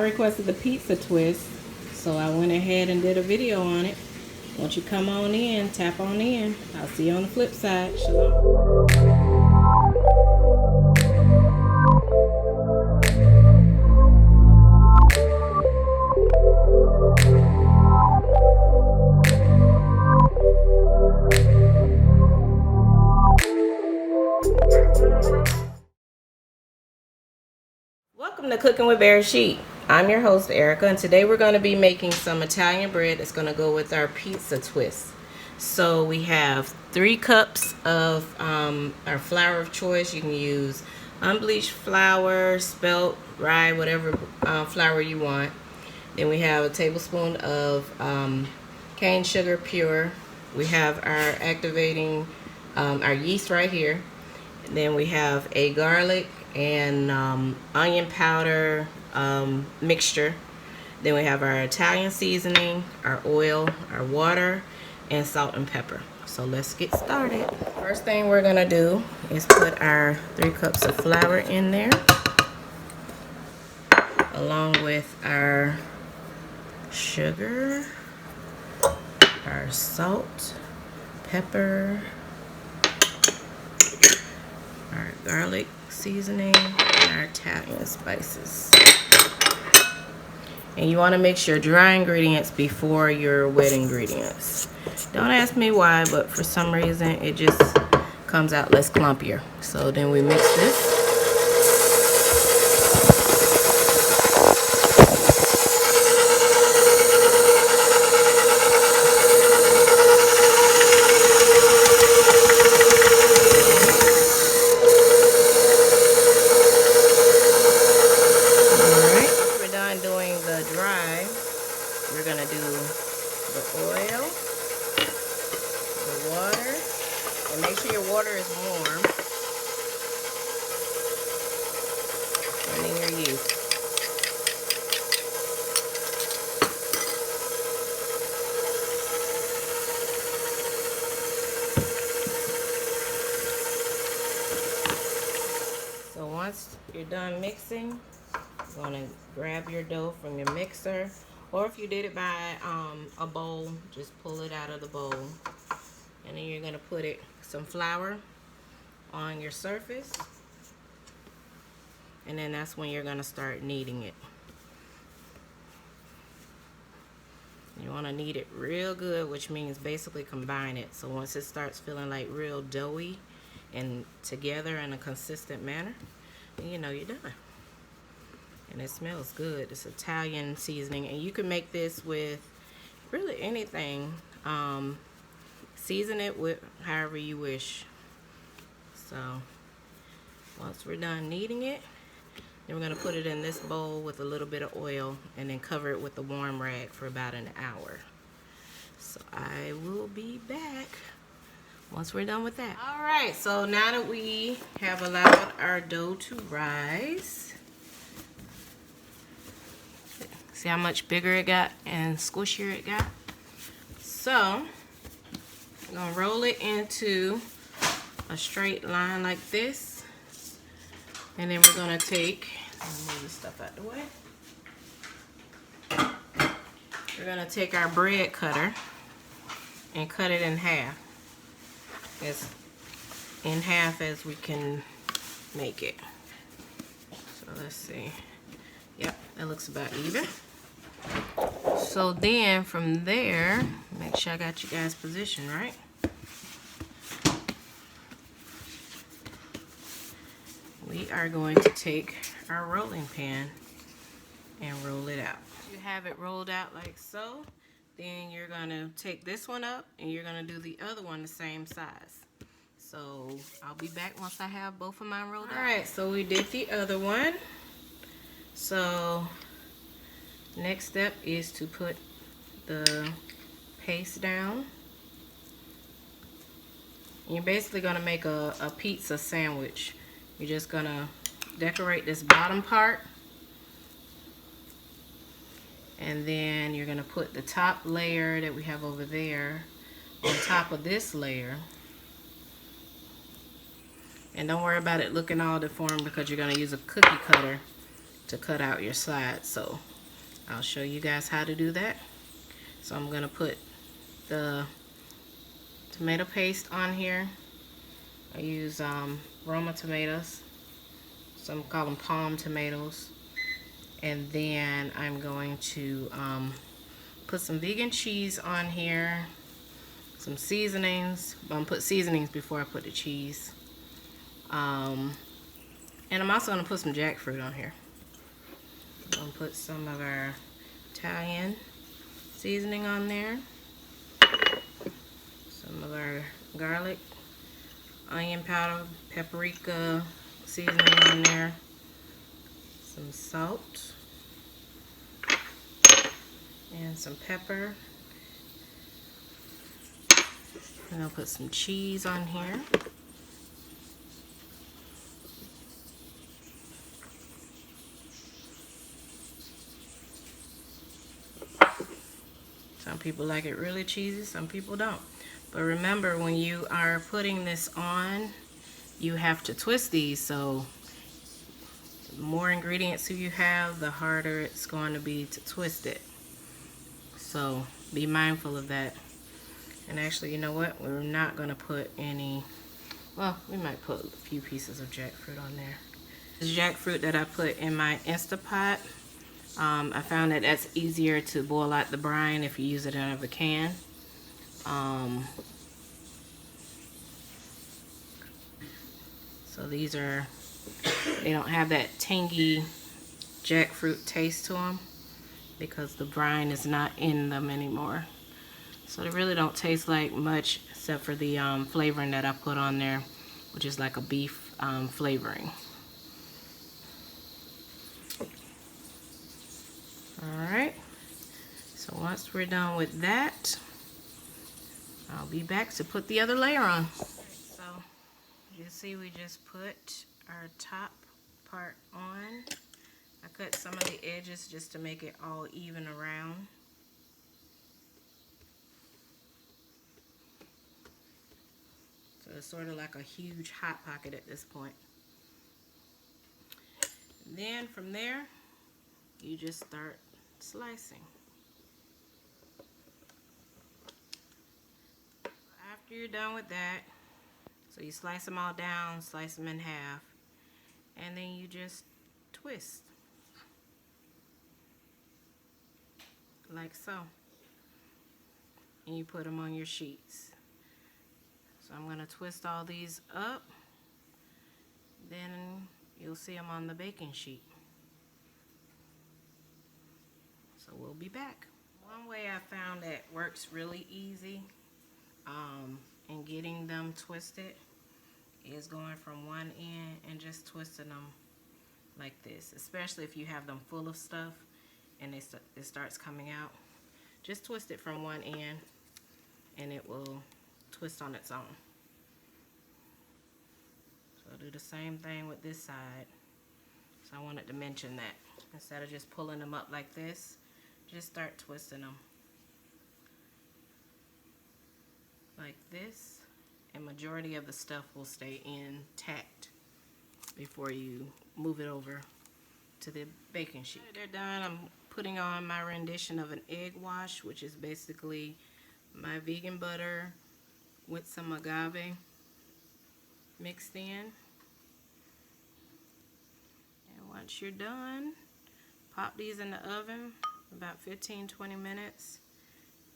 requested the pizza twist, so I went ahead and did a video on it. Won't you come on in, tap on in. I'll see you on the flip side. Shalom. Welcome to Cooking with Bear Sheep. I'm your host Erica, and today we're going to be making some Italian bread that's going to go with our pizza twist. So we have 3 cups of our flour of choice. You can use unbleached flour, spelt, rye, whatever flour you want. Then we have a tablespoon of cane sugar pure. We have our activating our yeast right here. And then we have a garlic and onion powder mixture. Then we have our Italian seasoning, our oil, our water, and salt and pepper. So let's get started. First thing we're gonna do is put our 3 cups of flour in there, along with our sugar, our salt, pepper, our garlic seasoning, and our Italian spices. And you want to mix your dry ingredients before your wet ingredients. Don't ask me why, but for some reason it just comes out less clumpier. So then we mix this. We're going to do the oil, the water, and make sure your water is warm, and then your yeast. So once you're done mixing, you're going to grab your dough from your mixer. Or if you did it by a bowl, just pull it out of the bowl. And then you're going to put some flour on your surface. And then that's when you're going to start kneading it. You want to knead it real good, which means basically combine it. So once it starts feeling like real doughy and together in a consistent manner, then you know you're done. And it smells good. It's Italian seasoning, and you can make this with really anything. Season it with however you wish. So once we're done kneading it, then we're going to put it in this bowl with a little bit of oil and then cover it with a warm rag for about an hour. So I will be back once we're done with that. All right, so now that we have allowed our dough to rise, see how much bigger it got and squishier it got? So, I'm going to roll it into a straight line like this. And then we're going to take, move this stuff out the way. We're going to take our bread cutter and cut it in half. As in half as we can make it. So let's see. Yep, that looks about even. So then from there, make sure I got you guys positioned right. We are going to take our rolling pin and roll it out. You have it rolled out like so. Then you're going to take this one up and you're going to do the other one the same size. So I'll be back once I have both of mine rolled out. Alright, so we did the other one. So next step is to put the paste down. You're basically going to make a pizza sandwich. You're just going to decorate this bottom part. And then you're going to put the top layer that we have over there on top of this layer. And don't worry about it looking all deformed because you're going to use a cookie cutter to cut out your slides. So I'll show you guys how to do that. So I'm gonna put the tomato paste on here. I use Roma tomatoes. Some call them palm tomatoes. And then I'm going to put some vegan cheese on here. Some seasonings. I'm gonna put seasonings before I put the cheese. And I'm also gonna put some jackfruit on here. I'm gonna put some of our Italian seasoning on there. Some of our garlic, onion powder, paprika seasoning on there. Some salt. And some pepper. And I'll put some cheese on here. Some people like it really cheesy, some people don't. But remember, when you are putting this on, you have to twist these, so the more ingredients you have, the harder it's going to be to twist it. So be mindful of that. And actually, you know what? We're not going to put any, well, we might put a few pieces of jackfruit on there. This jackfruit that I put in my Instapot, I found that that's easier to boil out the brine if you use it out of a can. So these are, they don't have that tangy jackfruit taste to them because the brine is not in them anymore. So they really don't taste like much except for the flavoring that I put on there, which is like a beef flavoring. Alright, so once we're done with that, I'll be back to put the other layer on. So you see we just put our top part on. I cut some of the edges just to make it all even around. So it's sort of like a huge hot pocket at this point. And then from there, you just start slicing. After you're done with that, so you slice them all down, slice them in half, and then you just twist. Like so. And you put them on your sheets. So I'm going to twist all these up, then you'll see them on the baking sheet. So we'll be back. One way I found that works really easy in getting them twisted is going from one end and just twisting them like this, especially if you have them full of stuff and it starts coming out. Just twist it from one end and it will twist on its own. So I'll do the same thing with this side. So I wanted to mention that. Instead of just pulling them up like this, just start twisting them like this, and majority of the stuff will stay intact before you move it over to the baking sheet. They're done. I'm putting on my rendition of an egg wash, which is basically my vegan butter with some agave mixed in. And once you're done, pop these in the oven about 15-20 minutes.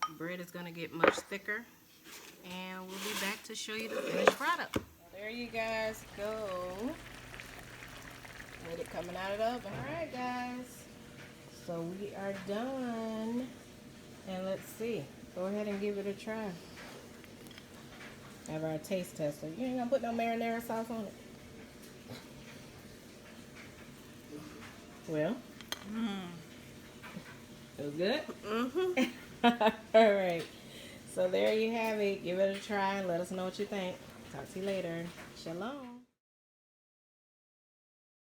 The bread is going to get much thicker, and we'll be back to show you the finished product. There you guys go. With it coming out of the oven. Alright guys, so we are done, and let's see, go ahead and give it a try. Have our taste tester. You ain't gonna put no marinara sauce on it? Well, feels good? Alright, so there you have it. Give it a try and let us know what you think. Talk to you later. Shalom.